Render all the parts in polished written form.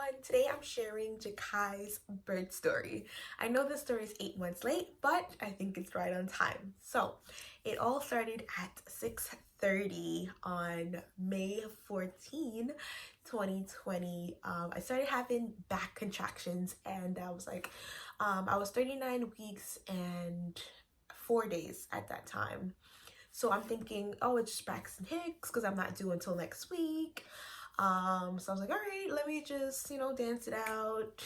everyone. Today I'm sharing Jakai's birth story. I know this story is 8 months late, but I think it's right on time. So it all started at 6:30 on May 14, 2020. I started having back contractions and I was 39 weeks and 4 days at that time. So I'm thinking, oh, it's just Braxton Hicks because I'm not due until next week. So I was like, all right, let me just, dance it out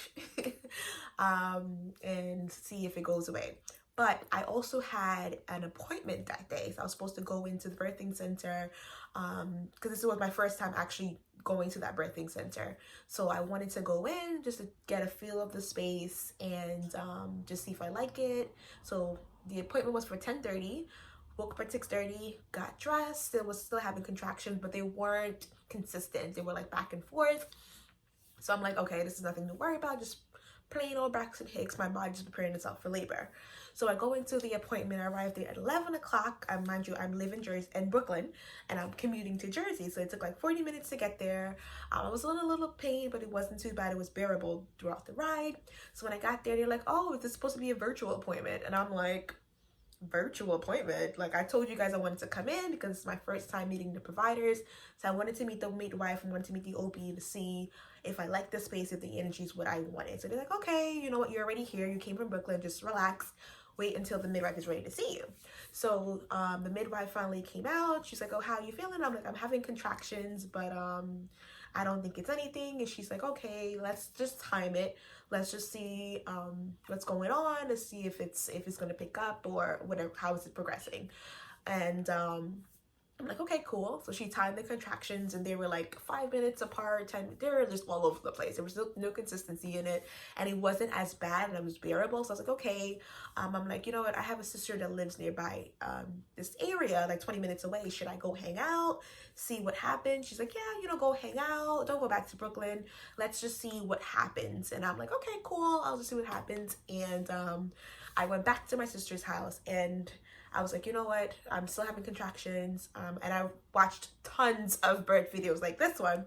and see if it goes away. But I also had an appointment that day. So I was supposed to go into the birthing center because this was my first time actually going to that birthing center. So I wanted to go in just to get a feel of the space and just see if I like it. So the appointment was for 10:30. Woke up at 6:30, got dressed, still was still having contractions, but they weren't consistent. They were like back and forth. So I'm like, okay, this is nothing to worry about, just plain old Braxton Hicks. My body just preparing itself for labor. So I go into the appointment. I arrived there at 11 o'clock. Mind you, I'm living in Brooklyn, and I'm commuting to Jersey. So it took like 40 minutes to get there. I was in a little pain, but it wasn't too bad. It was bearable throughout the ride. So when I got there, they're like, oh, is this supposed to be a virtual appointment? And I'm like, virtual appointment? Like, I told you guys I wanted to come in because it's my first time meeting the providers. So I wanted to meet the midwife, I wanted to meet the OB to see if I like the space, if the energy is what I wanted. So they're like, okay, you know what, you're already here, you came from Brooklyn, just relax, wait until the midwife is ready to see you. So the midwife finally came out. She's like, oh, how are you feeling? I'm like, I'm having contractions, but I don't think it's anything. And she's like, okay, let's just time it. Let's just see what's going on to see if it's gonna pick up or whatever, how is it progressing. And I'm like, okay, cool. So she timed the contractions and they were like 5 minutes apart, 10, they were just all over the place. There was no consistency in it and it wasn't as bad and it was bearable. So I was like, okay. I'm like, you know what? I have a sister that lives nearby this area, like 20 minutes away. Should I go hang out, see what happens? She's like, yeah, go hang out. Don't go back to Brooklyn. Let's just see what happens. And I'm like, okay, cool. I'll just see what happens. And I went back to my sister's house and I was like, you know what? I'm still having contractions. And I watched tons of birth videos like this one.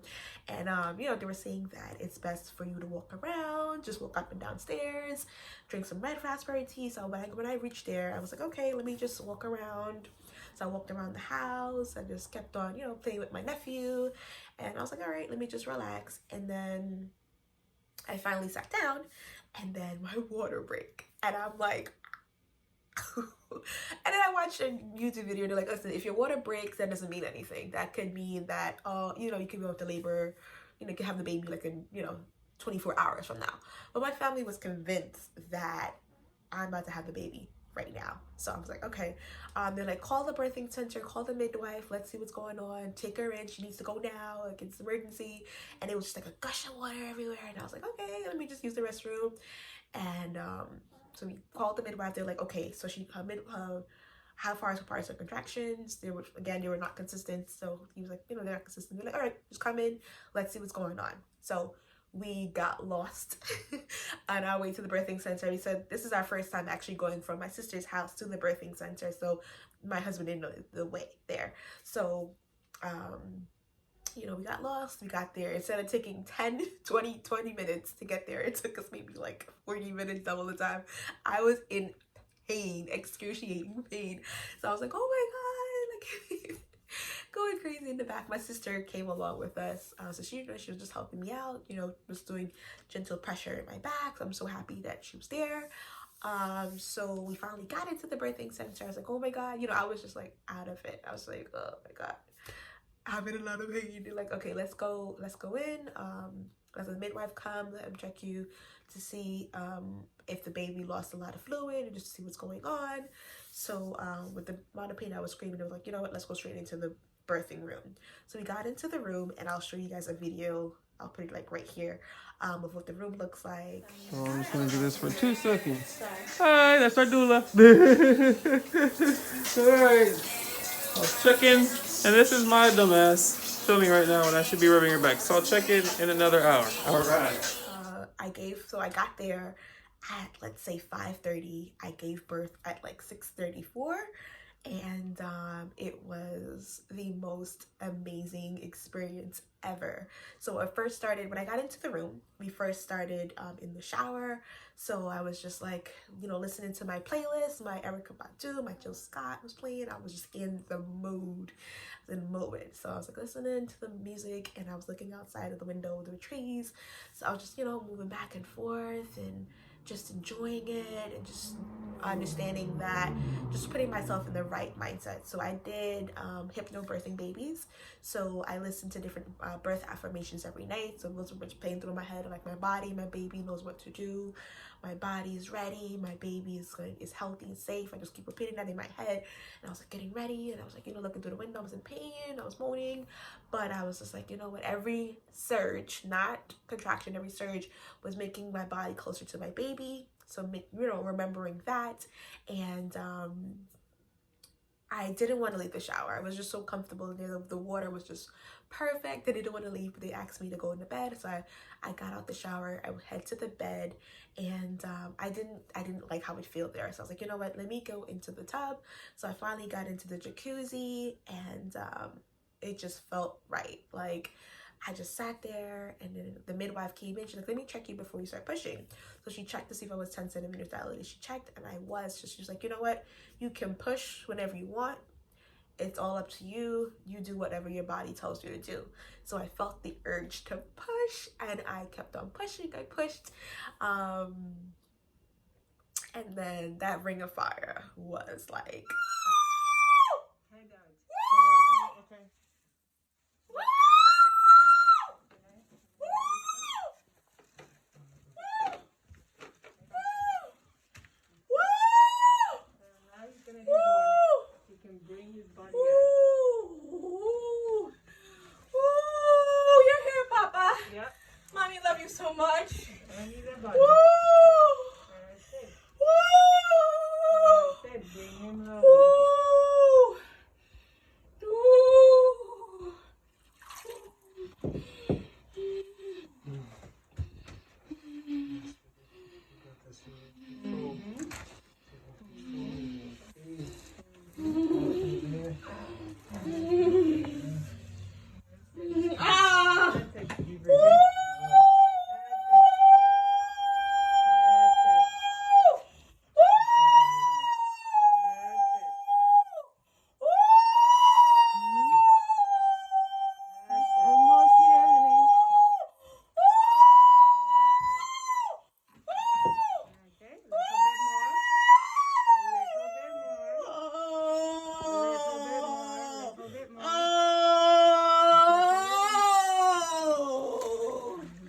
And, they were saying that it's best for you to walk around, just walk up and down stairs, drink some red raspberry tea. So when I reached there, I was like, okay, let me just walk around. So I walked around the house. I just kept on, playing with my nephew. And I was like, all right, let me just relax. And then I finally sat down and then my water break. And I'm like, and then I watched a YouTube video. They're like, listen, if your water breaks, that doesn't mean anything. That could mean that, you can go into labor, you can have the baby like in, 24 hours from now. But my family was convinced that I'm about to have the baby right now. So I was like, okay. They're like, call the birthing center, call the midwife, let's see what's going on. Take her in. She needs to go now. Like, it's an emergency. And it was just like a gush of water everywhere. And I was like, okay, let me just use the restroom. And so we called the midwife. They're like, okay, so how far apart are contractions? They were not consistent. So he was like, they're not consistent. They're like, all right, just come in. Let's see what's going on. So we got lost on our way to the birthing center. We said, this is our first time actually going from my sister's house to the birthing center. So my husband didn't know the way there. So, we got lost. We got there. Instead of taking 10, 20 minutes to get there, it took us maybe like 40 minutes double the time. I was in pain, excruciating pain. So I was like, oh my God, like going crazy in the back. My sister came along with us. So she was just helping me out, just doing gentle pressure in my back. So I'm so happy that she was there. So we finally got into the birthing center. I was like, oh my God, I was just like out of it. I was like, oh my God, I'm in a lot of pain. They're like, okay, let's go in. Let the midwife come, let him check you to see if the baby lost a lot of fluid and just to see what's going on. So with the amount of pain I was screaming, I was like, you know what, let's go straight into the birthing room. So we got into the room and I'll show you guys a video. I'll put it like right here of what the room looks like. So I'm just gonna do this for 2 seconds. Hi, that's our doula. Alright. I'll check in, and this is my dumbass filming right now, and I should be rubbing her back. So I'll check in another hour. Alright. I got there at, let's say 5:30. I gave birth at like 6:34. and it was the most amazing experience ever. So it first started when I got into the room. We first started in the shower. So I was just like, you know, listening to my playlist. My Erica Badu, my Jill Scott was playing. I was just in the mood, in the moment. So I was like listening to the music, and I was looking outside of the window, the trees. So I was just, you know, moving back and forth and just enjoying it, and just understanding that, just putting myself in the right mindset. So I did hypnobirthing babies. So I listened to different birth affirmations every night. So those were playing through my head, like my body, my baby knows what to do. My body is ready. My baby is healthy and safe. I just keep repeating that in my head. And I was like getting ready, and I was like, you know, looking through the window. I was in pain. I was moaning, but I was just like, you know what? Every surge, not contraction, every surge was making my body closer to my baby. So, you know, remembering that. And I didn't want to leave the shower. I was just so comfortable in there. The water was just perfect. I didn't want to leave, but they asked me to go into bed. So I got out the shower. I would head to the bed, and I didn't like how it felt there. So I was like, you know what? Let me go into the tub. So I finally got into the jacuzzi, and it just felt right. Like, I just sat there, and then the midwife came in. She's like, let me check you before you start pushing. So she checked to see if I was 10 centimeters dilated. She checked, and I was. So she was like, you know what? You can push whenever you want. It's all up to you. You do whatever your body tells you to do. So I felt the urge to push, and I kept on pushing. I pushed. And then that ring of fire was like, so much. I need a body. Woo! Woo! Bring him low. Woo!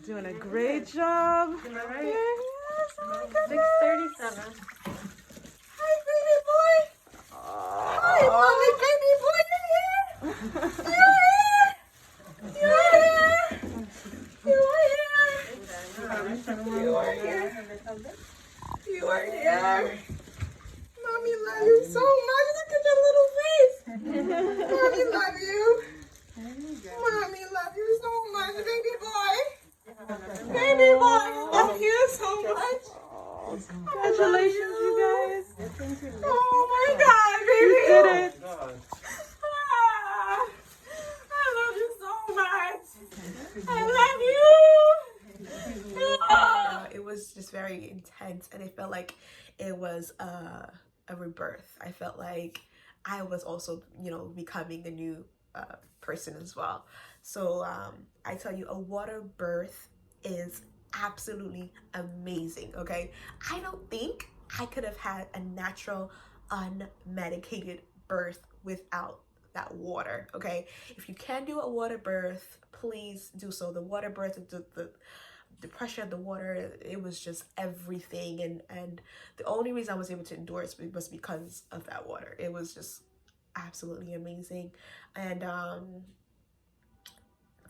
Doing a great job. Right. Yeah, 6:37. Hi, baby boy. Hi, mommy, baby boy. You're here. You're here. You're here. You are here. You are here. Mommy love you so much. Look at your little face. Mommy love you. Mommy love you so much, baby boy. Baby boy, love you so much. Congratulations, you guys. Oh my God, baby. You did it. I love you so much. I love you. It was just very intense, and it felt like it was a rebirth. I felt like I was also, you know, becoming a new person as well. So I tell you, a water birth is absolutely amazing. Okay, I don't think I could have had a natural, unmedicated birth without that water. Okay, if you can do a water birth, please do so. The water birth, the pressure of the water, it was just everything. And the only reason I was able to endure it was because of that water. It was just absolutely amazing. And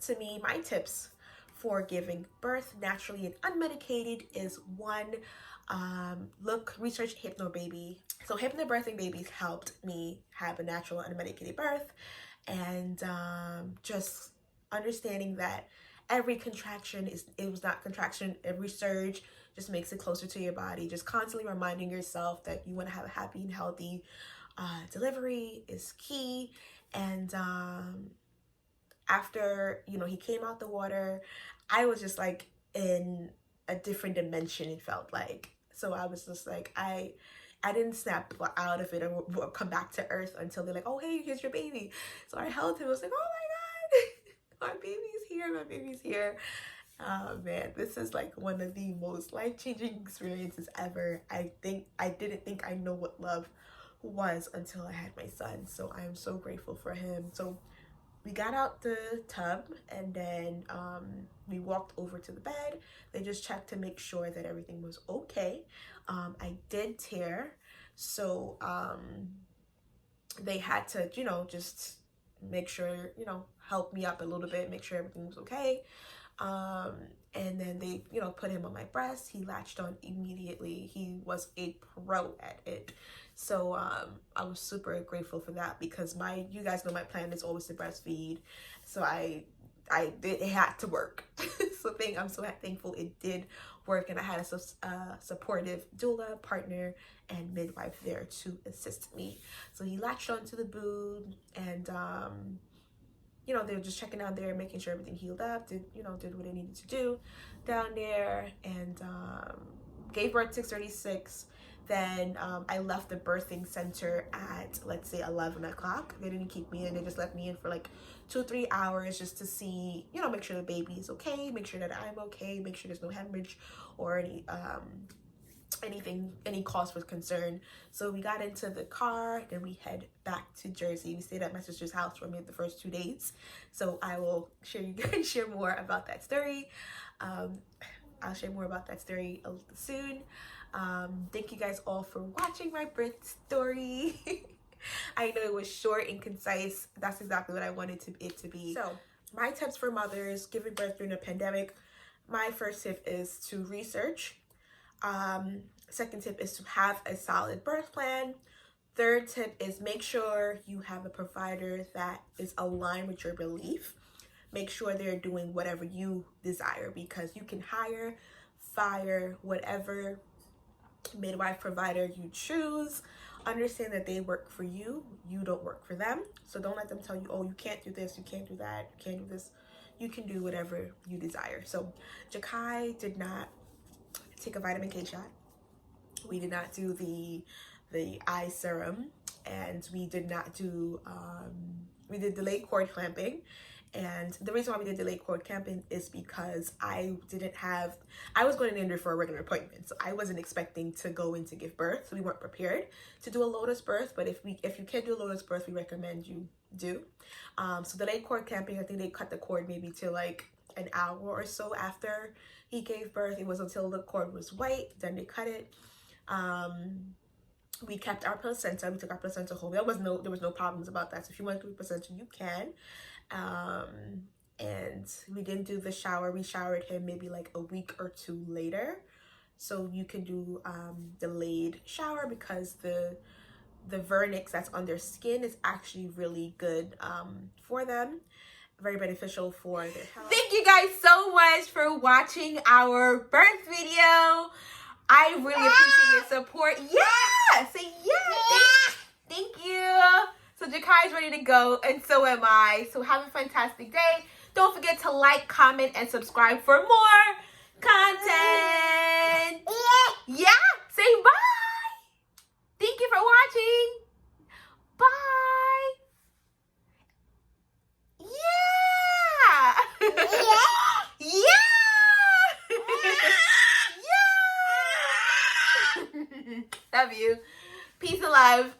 to me, my tips for giving birth naturally and unmedicated is one, research hypnobaby. So hypnobirthing babies helped me have a natural unmedicated birth, and just understanding that every contraction it was not contraction, every surge just makes it closer to your body. Just constantly reminding yourself that you want to have a happy and healthy delivery is key. And after, you know, he came out the water, I was just like in a different dimension, it felt like. So I was just like, I didn't snap out of it or come back to earth until they're like, oh, hey, here's your baby. So I held him. I was like, oh my God, my baby's here. My baby's here. Oh man, this is like one of the most life-changing experiences ever. I didn't think I know what love was until I had my son. So I am so grateful for him. So we got out the tub, and then we walked over to the bed. They just checked to make sure that everything was okay. I did tear, so they had to, you know, just make sure, you know, help me up a little bit, make sure everything was okay. And then they, you know, put him on my breast. He latched on immediately. He was a pro at it. So I was super grateful for that, because you guys know my plan is always to breastfeed. So it had to work. So I'm so thankful it did work, and I had a supportive doula, partner, and midwife there to assist me. So he latched onto the boob, and you know, they were just checking down there, making sure everything healed up, did what it needed to do down there, and gave birth 6:36. Then I left the birthing center at, let's say, 11 o'clock. They didn't keep me in. They just left me in for like 2-3 hours just to see, you know, make sure the baby is okay, make sure that I'm okay, make sure there's no hemorrhage or any cause for concern. So we got into the car, then we head back to Jersey. We stayed at my sister's house for maybe the first 2 days. So I will share more about that story. I'll share more about that story soon. Thank you guys all for watching my birth story. I know it was short and concise. That's exactly what I wanted it to be. So my tips for mothers giving birth during a pandemic. My first tip is to research. Second tip is to have a solid birth plan. Third tip is make sure you have a provider that is aligned with your belief. Make sure they're doing whatever you desire, because you can hire, fire, whatever midwife provider you choose. Understand that they work for you. You don't work for them. So don't let them tell you, oh, you can't do this, you can't do that, you can't do this. You can do whatever you desire. So Jakai did not take a vitamin K shot. We did not do the eye serum, and we did not do we did delayed cord clamping. And the reason why we did delayed cord clamping is because I was going in there for a regular appointment, so I wasn't expecting to go in to give birth, so we weren't prepared to do a lotus birth. But if you can do a lotus birth, we recommend you do. So delayed cord clamping, I think they cut the cord maybe to like an hour or so after he gave birth. It was until the cord was white, then they cut it. We kept our placenta. We took our placenta home. There was no problems about that. So if you want to do a placenta, you can. And we didn't do the shower. We showered him maybe like a week or 2 later. So you can do delayed shower, because the vernix that's on their skin is actually really good for them. Very beneficial for their health. Thank you guys so much for watching our birth video. I really appreciate your support. Yeah! Say yeah! Thank you! So Jakai's ready to go, and so am I. So have a fantastic day. Don't forget to like, comment, and subscribe for more content. Yeah! Say bye! Thank you for watching. Bye! Yeah! Yeah! Yeah! Love you. Peace and love.